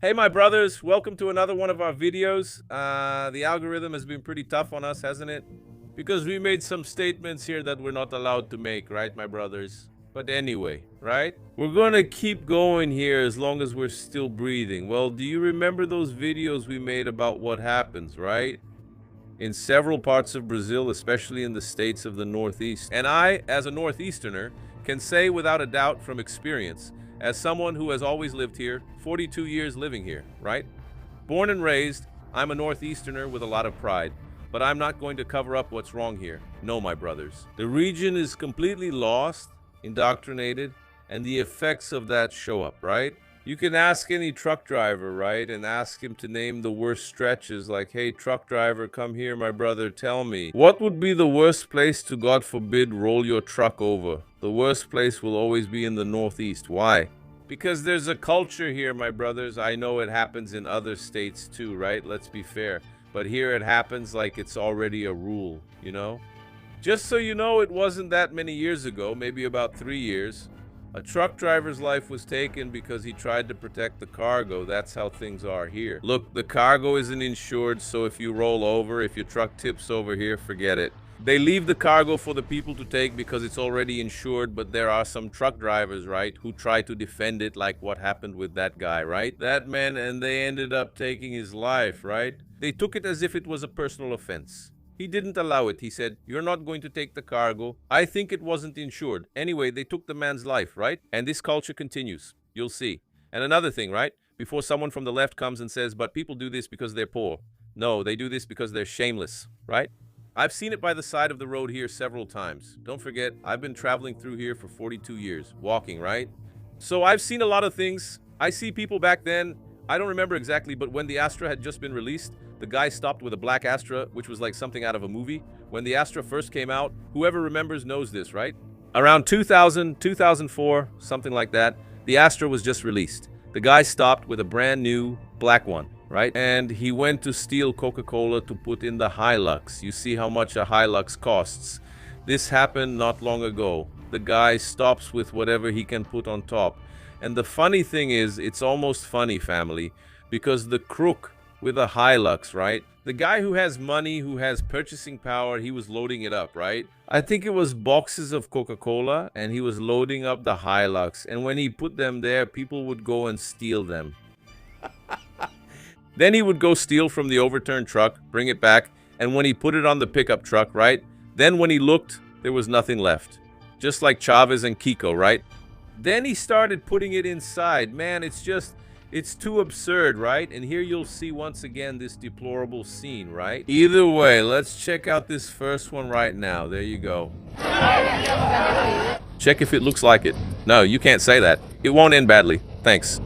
Hey my brothers, welcome to another one of our videos. The algorithm has been pretty tough on us, hasn't it? Because we made some statements here that we're not allowed to make, right my brothers? But anyway, right? We're gonna keep going here as long as we're still breathing. Well, do you remember those videos we made about what happens, right? In several parts of Brazil, especially in the states of the Northeast. And I, as a Northeasterner, can say without a doubt from experience, as someone who has always lived here, 42 years living here, right? Born and raised, I'm a Northeasterner with a lot of pride. But I'm not going to cover up what's wrong here. No, my brothers. The region is completely lost, indoctrinated, and the effects of that show up, right? You can ask any truck driver, right, and ask him to name the worst stretches, like, hey, truck driver, come here, my brother, tell me. What would be the worst place to, God forbid, roll your truck over? The worst place will always be in the Northeast. Why? Because there's a culture here, my brothers. I know it happens in other states too, right? Let's be fair. But here it happens like it's already a rule, you know? Just so you know, it wasn't that many years ago, maybe about 3 years. A truck driver's life was taken because he tried to protect the cargo. That's how things are here. Look, the cargo isn't insured, so if you roll over, if your truck tips over here, forget it. They leave the cargo for the people to take because it's already insured, but there are some truck drivers, right, who try to defend it, like what happened with that guy, right? That man, and they ended up taking his life, right? They took it as if it was a personal offense. He didn't allow it. He said, you're not going to take the cargo. I think it wasn't insured. Anyway, they took the man's life, right? And this culture continues. You'll see. And another thing, right? Before someone from the left comes and says, but people do this because they're poor. No, they do this because they're shameless, right? I've seen it by the side of the road here several times. Don't forget, I've been traveling through here for 42 years, walking, right? So I've seen a lot of things. I see people back then, I don't remember exactly, but when the Astra had just been released, the guy stopped with a black Astra, which was like something out of a movie. When the Astra first came out, whoever remembers knows this, right? Around 2000, 2004, something like that, the Astra was just released. The guy stopped with a brand new black one, right? And he went to steal Coca-Cola to put in the Hilux. You see how much a Hilux costs. This happened not long ago. The guy stops with whatever he can put on top. And the funny thing is, it's almost funny, family, because the crook with a Hilux, right? The guy who has money, who has purchasing power, he was loading it up, right? I think it was boxes of Coca-Cola, and he was loading up the Hilux. And when he put them there, people would go and steal them. Then he would go steal from the overturned truck, bring it back, and when he put it on the pickup truck, right? Then when he looked, there was nothing left. Just like Chavez and Kiko, right? Then he started putting it inside. Man, it's too absurd, right? And here you'll see once again this deplorable scene, right? Either way, let's check out this first one right now. There you go. Check if it looks like it. No, you can't say that. It won't end badly. Thanks.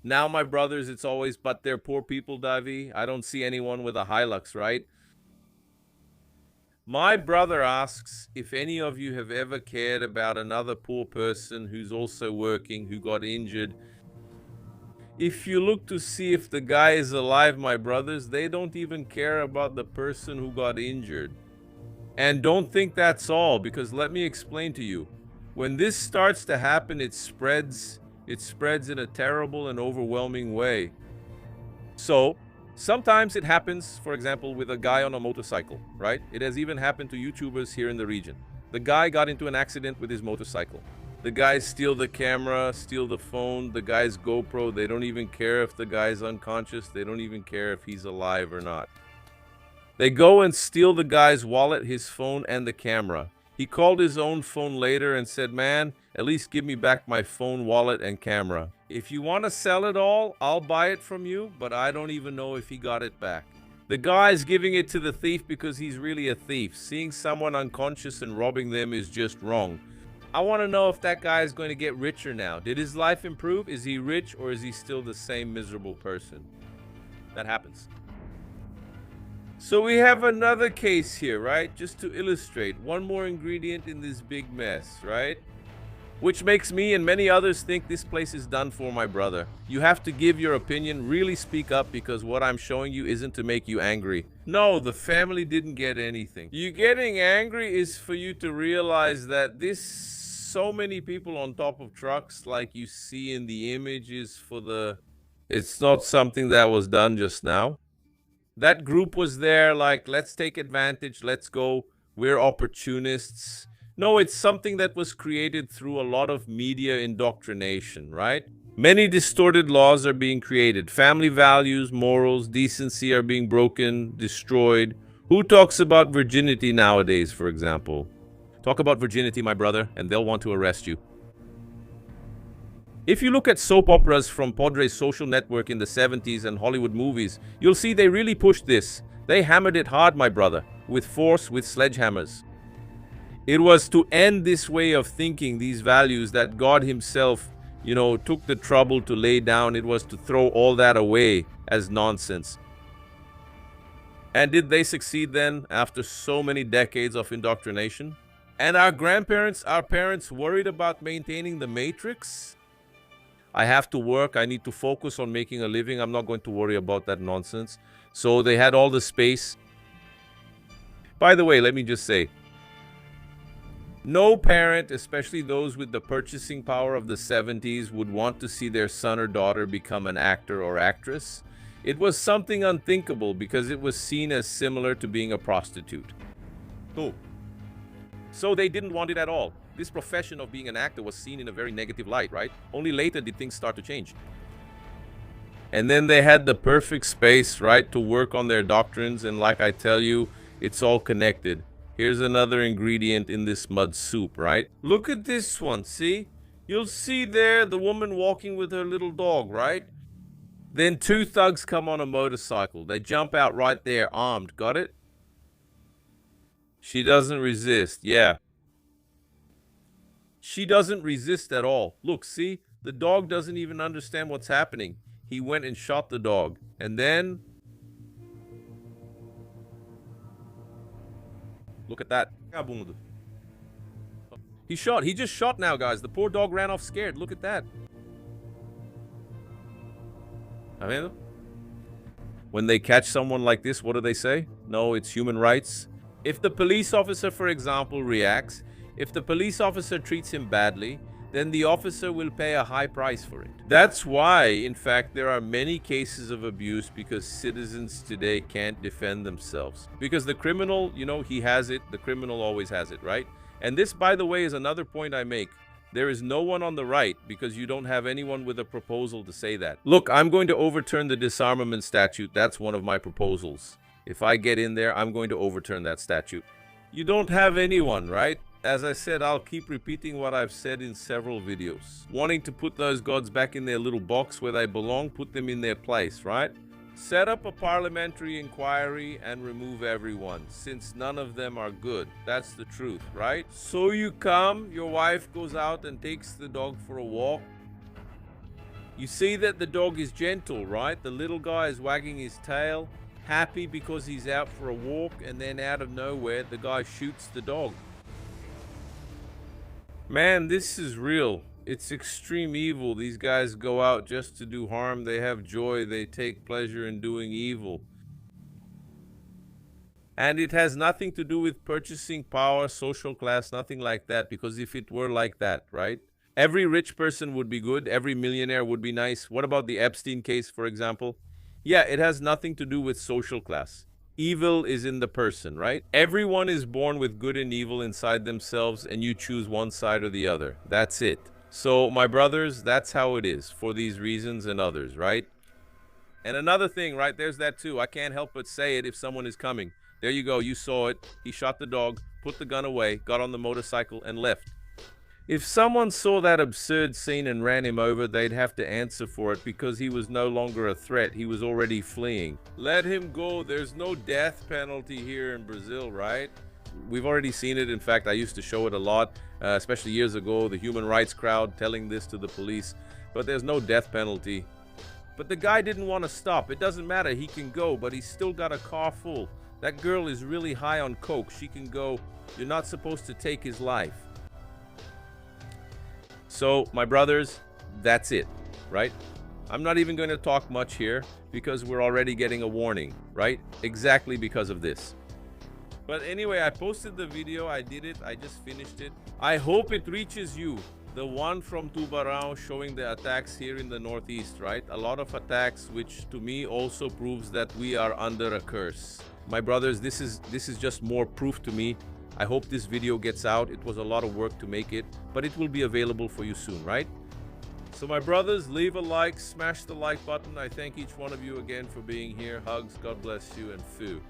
Now, my brothers, it's always, but they're poor people, Davi. I don't see anyone with a Hilux, right? My brother asks if any of you have ever cared about another poor person who's also working, who got injured. If you look to see if the guy is alive, my brothers, they don't even care about the person who got injured. And don't think that's all, because let me explain to you. When this starts to happen, it spreads in a terrible and overwhelming way. So, sometimes it happens, for example, with a guy on a motorcycle, right? It has even happened to YouTubers here in the region. The guy got into an accident with his motorcycle. The guys steal the camera, steal the phone, the guy's GoPro. They don't even care if the guy's unconscious. They don't even care if he's alive or not. They go and steal the guy's wallet, his phone, and the camera. He called his own phone later and said, man, at least give me back my phone, wallet, and camera. If you want to sell it all, I'll buy it from you, but I don't even know if he got it back. The guy's giving it to the thief because he's really a thief. Seeing someone unconscious and robbing them is just wrong. I want to know if that guy is going to get richer now. Did his life improve? Is he rich, or is he still the same miserable person? That happens. So we have another case here, right? Just to illustrate, one more ingredient in this big mess, right? Which makes me and many others think this place is done for, my brother. You have to give your opinion, really speak up, because what I'm showing you isn't to make you angry. No, the family didn't get anything. You getting angry is for you to realize that this so many people on top of trucks like you see in the images for the... It's not something that was done just now. That group was there like, let's take advantage, let's go, we're opportunists. No, it's something that was created through a lot of media indoctrination, right? Many distorted laws are being created. Family values, morals, decency are being broken, destroyed. Who talks about virginity nowadays, for example? Talk about virginity, my brother, and they'll want to arrest you. If you look at soap operas from Padre's social network in the 70s and Hollywood movies, you'll see they really pushed this. They hammered it hard, my brother, with force, with sledgehammers. It was to end this way of thinking, these values that God himself, took the trouble to lay down. It was to throw all that away as nonsense. And did they succeed then after so many decades of indoctrination? And our grandparents, our parents worried about maintaining the matrix? I have to work, I need to focus on making a living, I'm not going to worry about that nonsense. So they had all the space. By the way, let me just say, no parent, especially those with the purchasing power of the 70s, would want to see their son or daughter become an actor or actress. It was something unthinkable because it was seen as similar to being a prostitute. Oh. So they didn't want it at all. This profession of being an actor was seen in a very negative light, right? Only later did things start to change. And then they had the perfect space, right, to work on their doctrines. And like I tell you, it's all connected. Here's another ingredient in this mud soup, right? Look at this one, see? You'll see there the woman walking with her little dog, right? Then two thugs come on a motorcycle. They jump out right there, armed. Got it? She doesn't resist. Yeah. She doesn't resist at all. Look, see? The dog doesn't even understand what's happening. He went and shot the dog. And then... look at that. He just shot now, guys. The poor dog ran off scared. Look at that. When they catch someone like this, what do they say? No, it's human rights. If the police officer, for example, reacts, if the police officer treats him badly, then the officer will pay a high price for it. That's why, in fact, there are many cases of abuse because citizens today can't defend themselves. Because the criminal, he has it. The criminal always has it, right? And this, by the way, is another point I make. There is no one on the right because you don't have anyone with a proposal to say that. Look, I'm going to overturn the disarmament statute. That's one of my proposals. If I get in there, I'm going to overturn that statute. You don't have anyone, right? As I said, I'll keep repeating what I've said in several videos. Wanting to put those gods back in their little box where they belong, put them in their place, right? Set up a parliamentary inquiry and remove everyone, since none of them are good. That's the truth, right? So you come, your wife goes out and takes the dog for a walk. You see that the dog is gentle, right? The little guy is wagging his tail, happy because he's out for a walk, and then out of nowhere, the guy shoots the dog. Man, this is real. It's extreme evil. These guys go out just to do harm. They have joy. They take pleasure in doing evil. And it has nothing to do with purchasing power, social class, nothing like that. Because if it were like that, right? Every rich person would be good. Every millionaire would be nice. What about the Epstein case, for example? Yeah, it has nothing to do with social class. Evil is in the person, right? Everyone is born with good and evil inside themselves, and you choose one side or the other. That's it. So, my brothers, that's how it is, for these reasons and others, right? And another thing, right, there's that too. I can't help but say it if someone is coming. There you go, you saw it. He shot the dog, put the gun away, got on the motorcycle, and left. If someone saw that absurd scene and ran him over, they'd have to answer for it because he was no longer a threat. He was already fleeing. Let him go. There's no death penalty here in Brazil, right? We've already seen it. In fact, I used to show it a lot, especially years ago, the human rights crowd telling this to the police. But there's no death penalty. But the guy didn't want to stop. It doesn't matter. He can go, but he's still got a car full. That girl is really high on coke. She can go. You're not supposed to take his life. So, my brothers, that's it, right? I'm not even going to talk much here because we're already getting a warning, right? Exactly because of this. But anyway, I posted the video. I did it. I just finished it. I hope it reaches you. The one from Tubarão showing the attacks here in the Northeast, right? A lot of attacks, which to me also proves that we are under a curse. My brothers, this is just more proof to me. I hope this video gets out. It was a lot of work to make it, but it will be available for you soon, right? So my brothers, leave a like, smash the like button. I thank each one of you again for being here. Hugs, God bless you, and foo.